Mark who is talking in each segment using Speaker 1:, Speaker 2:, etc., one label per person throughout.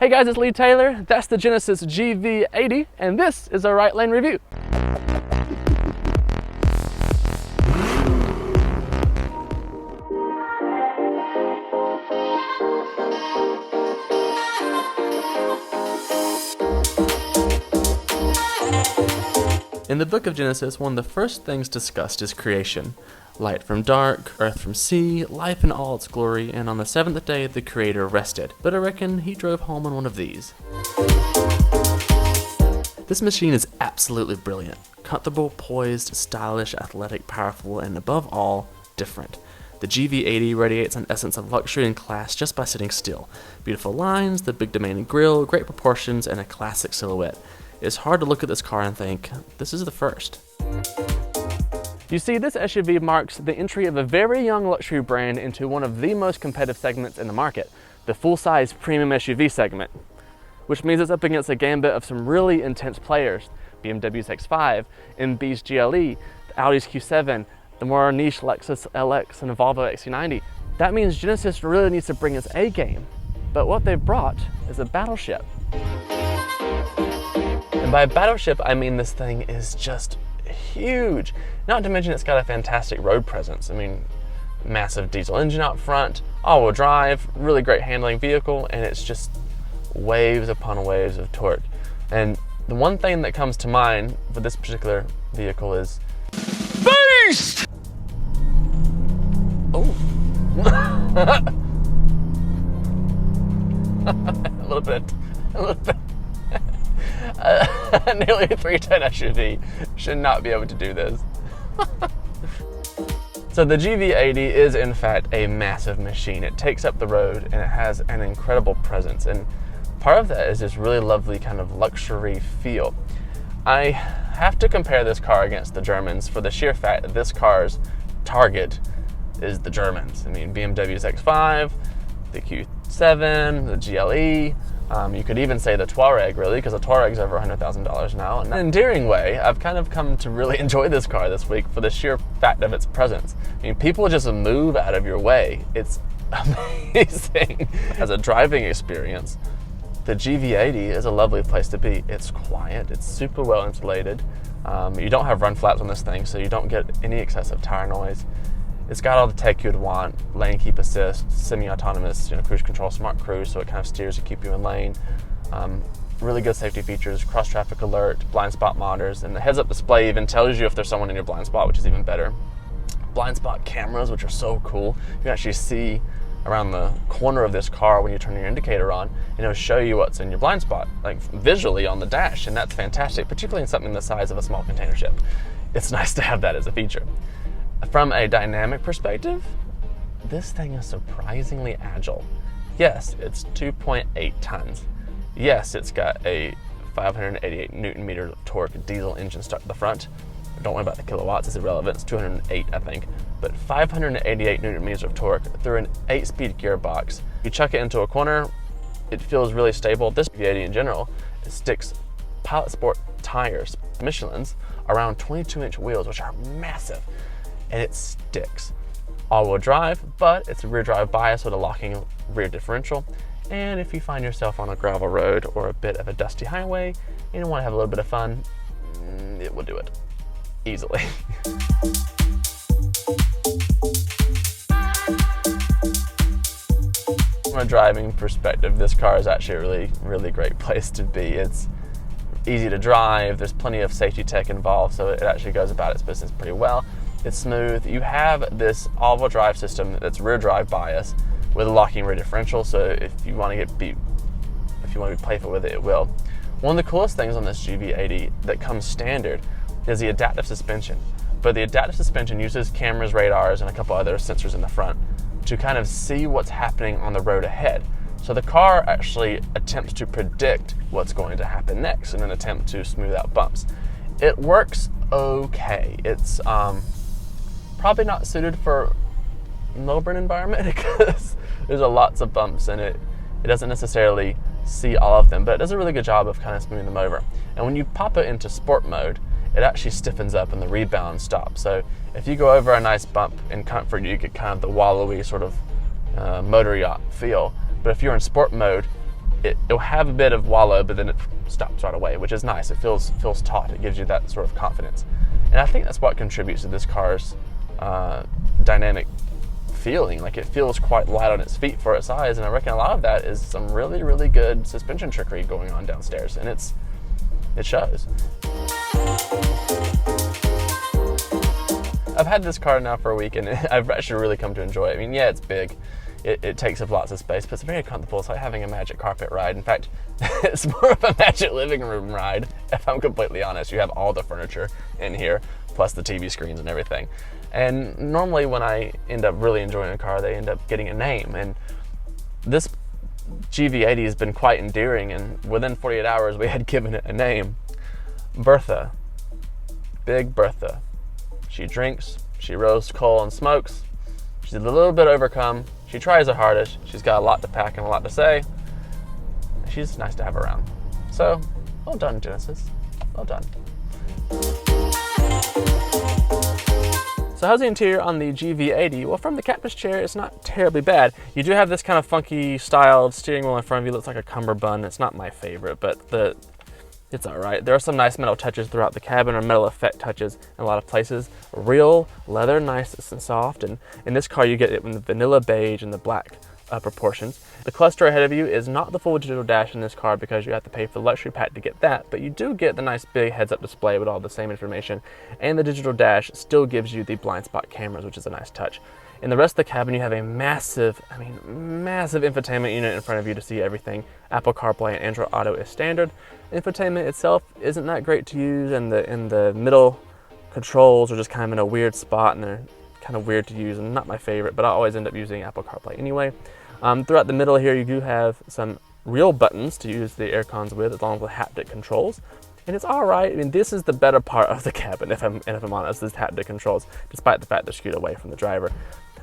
Speaker 1: Hey guys, it's Lee Taylor. That's the Genesis GV80, and this is a Right Lane review. In the book of Genesis, one of the first things discussed is creation. Light from dark, earth from sea, life in all its glory, and on the seventh day the Creator rested. But I reckon he drove home on one of these. This machine is absolutely brilliant. Comfortable, poised, stylish, athletic, powerful, and above all, different. The GV80 radiates an essence of luxury and class just by sitting still. Beautiful lines, the big demanding grille, great proportions, and a classic silhouette. It's hard to look at this car and think, this is the first. You see, this SUV marks the entry of a very young luxury brand into one of the most competitive segments in the market, the full-size premium SUV segment, which means it's up against a gambit of some really intense players: BMW's X5, MB's GLE, the Audi's Q7, the more niche Lexus LX, and the Volvo XC90. That means Genesis really needs to bring its A game, but what they've brought is a battleship. And by battleship, I mean this thing is just huge. Not to mention it's got a fantastic road presence. I mean, massive diesel engine out front, all-wheel drive, really great handling vehicle, and it's just waves upon waves of torque. And the one thing that comes to mind for this particular vehicle is beast! Oh. a little bit. Nearly a 3-ton SUV should not be able to do this. So the GV80 is in fact a massive machine. It takes up the road and it has an incredible presence, and part of that is this really lovely kind of luxury feel. I have to compare this car against the Germans for the sheer fact that this car's target is the Germans. I mean, BMW's X5, the Q7, the GLE, you could even say the Touareg, really, because the Touareg's over $100,000 now. In an endearing way, I've kind of come to really enjoy this car this week for the sheer fact of its presence. I mean, people just move out of your way. It's amazing. As a driving experience, the GV80 is a lovely place to be. It's quiet, it's super well insulated. You don't have run flaps on this thing, so you don't get any excessive tire noise. It's got all the tech you'd want: lane keep assist, semi-autonomous, cruise control, smart cruise, so it kind of steers to keep you in lane. Really good safety features: cross traffic alert, blind spot monitors, and the heads-up display even tells you if there's someone in your blind spot, which is even better. Blind spot cameras, which are so cool. You can actually see around the corner of this car when you turn your indicator on, and it'll show you what's in your blind spot, like visually on the dash, and that's fantastic, particularly in something the size of a small container ship. It's nice to have that as a feature. From a dynamic perspective, this thing is surprisingly agile. Yes, it's 2.8 tons. Yes, it's got a 588 Newton meter of torque diesel engine stuck at the front. Don't worry about the kilowatts, it's irrelevant. It's 208, I think. But 588 Newton meters of torque through an 8-speed gearbox. You chuck it into a corner, it feels really stable. This GV80 in general, it sticks Pilot Sport tires, Michelin's, around 22-inch wheels, which are massive. And it sticks. All-wheel drive, but it's a rear drive bias with a locking rear differential. And if you find yourself on a gravel road or a bit of a dusty highway and you want to have a little bit of fun, it will do it easily. From a driving perspective, this car is actually a really great place to be. It's easy to drive, there's plenty of safety tech involved, so it actually goes about its business pretty well. It's smooth. You have this all-wheel drive system that's rear drive bias with a locking rear differential, so if you want to be playful with it, it will. One of the coolest things on this GV80 that comes standard is the adaptive suspension. But the adaptive suspension uses cameras, radars, and a couple other sensors in the front to kind of see what's happening on the road ahead. So the car actually attempts to predict what's going to happen next in an attempt to smooth out bumps. It works okay. It's probably not suited for Melbourne environment because there's lots of bumps in it. It doesn't necessarily see all of them, but it does a really good job of kind of smoothing them over. And when you pop it into sport mode, it actually stiffens up and the rebound stops. So if you go over a nice bump in comfort, you get kind of the wallowy sort of motor yacht feel. But if you're in sport mode, it'll have a bit of wallow, but then it stops right away, which is nice. It feels taut. It gives you that sort of confidence. And I think that's what contributes to this car's dynamic feeling. Like, it feels quite light on its feet for its size, and I reckon a lot of that is some really, really good suspension trickery going on downstairs, and it shows. I've had this car now for a week, and I've actually really come to enjoy it. I mean, yeah, it's big. It takes up lots of space, but it's very comfortable. It's like having a magic carpet ride. In fact, it's more of a magic living room ride, if I'm completely honest. You have all the furniture in here, plus the TV screens and everything. And normally when I end up really enjoying a car, they end up getting a name. And this GV80 has been quite endearing, and within 48 hours we had given it a name. Bertha. Big Bertha. She drinks, she roasts coal and smokes. She's a little bit overcome. She tries her hardest. She's got a lot to pack and a lot to say. She's nice to have around. So, well done, Genesis. Well done. So how's the interior on the GV80? Well, from the captain's chair, it's not terribly bad. You do have this kind of funky style of steering wheel in front of you. Looks like a cummerbund. It's not my favorite, but it's all right. There are some nice metal touches throughout the cabin, or metal effect touches in a lot of places. Real leather, nice and soft. And in this car, you get it in the vanilla beige and the black proportions. The cluster ahead of you is not the full digital dash in this car because you have to pay for the luxury pack to get that, but you do get the nice big heads-up display with all the same information, and the digital dash still gives you the blind spot cameras, which is a nice touch. In the rest of the cabin, you have a massive infotainment unit in front of you to see everything. Apple CarPlay and Android Auto is standard. Infotainment itself isn't that great to use, and in the middle controls are just kind of in a weird spot, and they're kind of weird to use and not my favorite, but I always end up using Apple CarPlay anyway. Throughout the middle here, you do have some real buttons to use the air cons with, along with haptic controls. And it's all right. I mean, this is the better part of the cabin, if I'm honest, is haptic controls, despite the fact they're skewed away from the driver.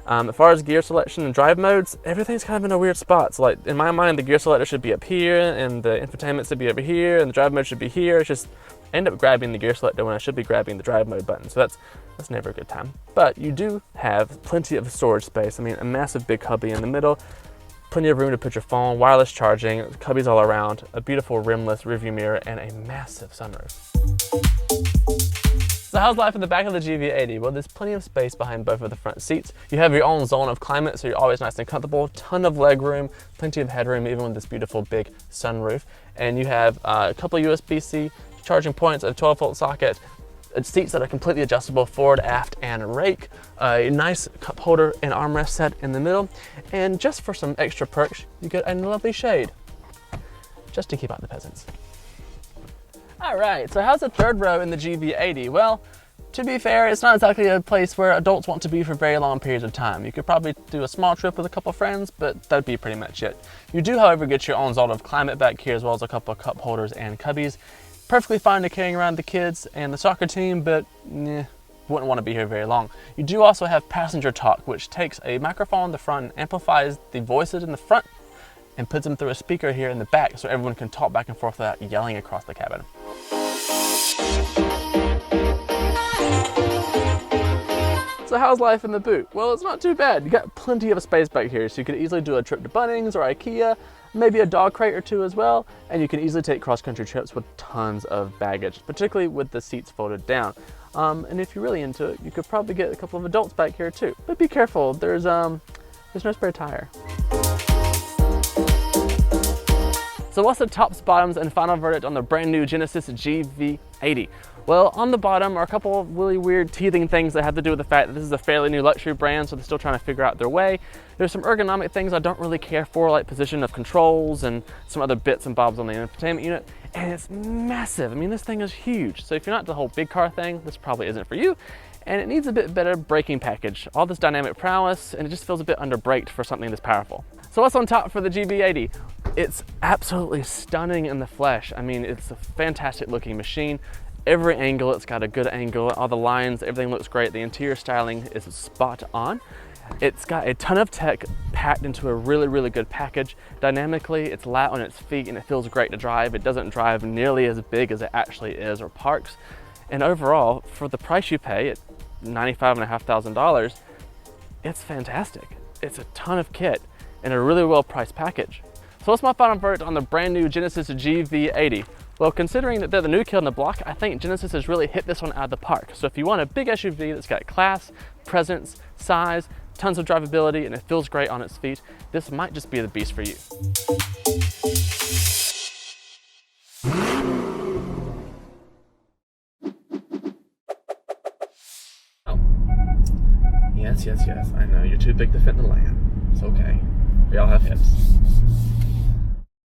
Speaker 1: As far as gear selection and drive modes, everything's kind of in a weird spot. So, like, in my mind, the gear selector should be up here, and the infotainment should be over here, and the drive mode should be here. It's just, I end up grabbing the gear selector when I should be grabbing the drive mode button. So that's never a good time. But you do have plenty of storage space. I mean, a massive big cubby in the middle, plenty of room to put your phone, wireless charging, cubbies all around, a beautiful rimless rearview mirror, and a massive sunroof. So how's life in the back of the GV80? Well, there's plenty of space behind both of the front seats. You have your own zone of climate, so you're always nice and comfortable. Ton of leg room, plenty of headroom, even with this beautiful big sunroof. And you have a couple of USB-C charging points, a 12-volt socket, seats that are completely adjustable forward, aft, and rake, a nice cup holder and armrest set in the middle, and just for some extra perks, you get a lovely shade, just to keep out the peasants. All right, so how's the third row in the GV80? Well, to be fair, it's not exactly a place where adults want to be for very long periods of time. You could probably do a small trip with a couple friends, but that'd be pretty much it. You do, however, get your own zone of climate back here, as well as a couple of cup holders and cubbies. Perfectly fine to carrying around the kids and the soccer team, but wouldn't want to be here very long. You do also have passenger talk, which takes a microphone in the front and amplifies the voices in the front and puts them through a speaker here in the back so everyone can talk back and forth without yelling across the cabin. So how's life in the boot? Well, it's not too bad. You got plenty of space back here, so you could easily do a trip to Bunnings or IKEA, maybe a dog crate or two as well, and you can easily take cross-country trips with tons of baggage, particularly with the seats folded down. And if you're really into it, you could probably get a couple of adults back here too. But be careful, there's no spare tire. So what's the tops, bottoms, and final verdict on the brand new Genesis GV80? Well, on the bottom are a couple of really weird teething things that have to do with the fact that this is a fairly new luxury brand, so they're still trying to figure out their way. There's some ergonomic things I don't really care for, like position of controls and some other bits and bobs on the infotainment unit, and it's massive. I mean, this thing is huge. So if you're not the whole big car thing, this probably isn't for you. And it needs a bit better braking package. All this dynamic prowess, and it just feels a bit under-braked for something this powerful. So what's on top for the GV80? It's absolutely stunning in the flesh. I mean, it's a fantastic looking machine. Every angle, it's got a good angle. All the lines, everything looks great. The interior styling is spot on. It's got a ton of tech packed into a really, really good package. Dynamically, it's light on its feet and it feels great to drive. It doesn't drive nearly as big as it actually is or parks. And overall, for the price you pay at $95,500, it's fantastic. It's a ton of kit and a really well-priced package. So So what's my final verdict on the brand new Genesis GV80? Well, considering that they're the new kid on the block, I think Genesis has really hit this one out of the park. So if you want a big SUV that's got class, presence, size, tons of drivability, and it feels great on its feet, this might just be the beast for you. Oh. Yes, I know, you're too big to fit in the Lamb. It's okay. We all have hips.